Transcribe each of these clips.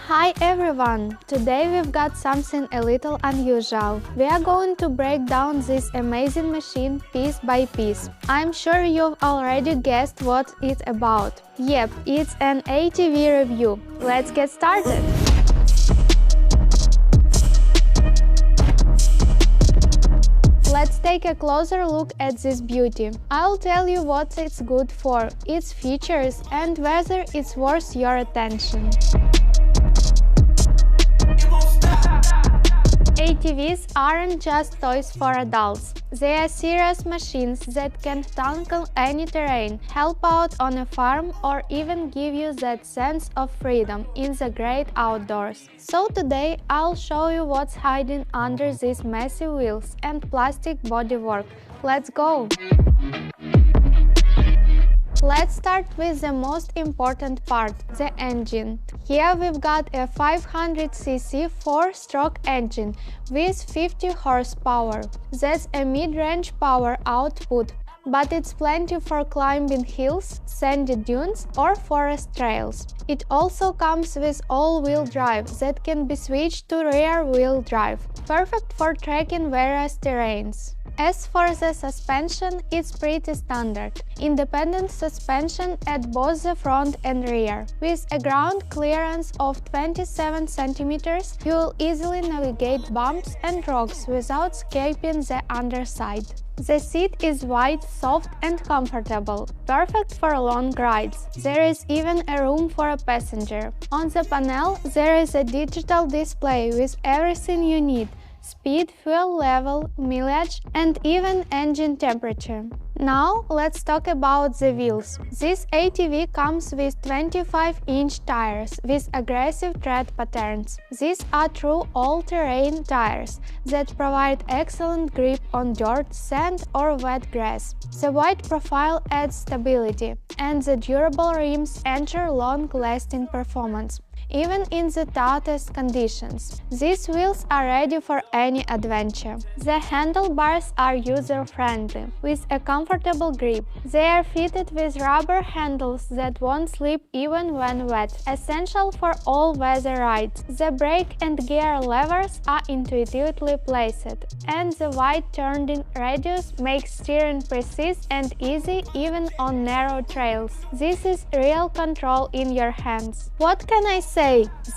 Hi everyone! Today we've got something a little unusual. We are going to break down this amazing machine piece by piece. I'm sure you've already guessed what it's about. Yep, it's an ATV review. Let's get started! Let's take a closer look at this beauty. I'll tell you what it's good for, its features, and whether it's worth your attention. ATVs aren't just toys for adults. They are serious machines that can tackle any terrain, help out on a farm, or even give you that sense of freedom in the great outdoors. So today I'll show you what's hiding under these massive wheels and plastic bodywork. Let's go! Let's start with the most important part, the engine. Here we've got a 500cc 4-stroke engine with 50 horsepower. That's a mid-range power output, but it's plenty for climbing hills, sandy dunes, or forest trails. It also comes with all-wheel drive that can be switched to rear-wheel drive, perfect for trekking various terrains. As for the suspension, it's pretty standard. Independent suspension at both the front and rear. With a ground clearance of 27 cm, you'll easily navigate bumps and rocks without scraping the underside. The seat is wide, soft and comfortable, perfect for long rides. There is even a room for a passenger. On the panel, there is a digital display with everything you need: speed, fuel level, mileage, and even engine temperature. Now let's talk about the wheels. This ATV comes with 25-inch tires with aggressive tread patterns. These are true all-terrain tires that provide excellent grip on dirt, sand, or wet grass. The wide profile adds stability, and the durable rims ensure long-lasting performance, even in the toughest conditions. These wheels are ready for any adventure. The handlebars are user-friendly, with a comfortable grip. They are fitted with rubber handles that won't slip even when wet, essential for all-weather rides. The brake and gear levers are intuitively placed, and the wide turning radius makes steering precise and easy even on narrow trails. This is real control in your hands. What can I say?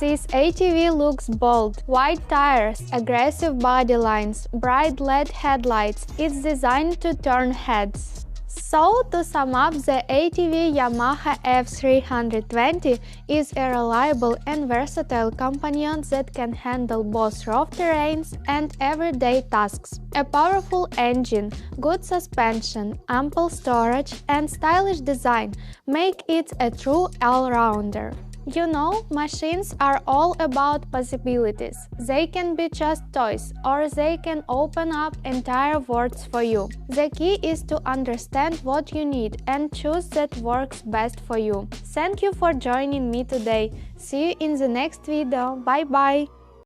This ATV looks bold. Wide tires, aggressive body lines, bright LED headlights. It's designed to turn heads. So, to sum up, the ATV Yamaha F320 is a reliable and versatile companion that can handle both rough terrains and everyday tasks. A powerful engine, good suspension, ample storage, and stylish design make it a true all-rounder. You know, machines are all about possibilities. They can be just toys, or they can open up entire worlds for you. The key is to understand what you need and choose that works best for you. Thank you for joining me today. See you in the next video. Bye bye!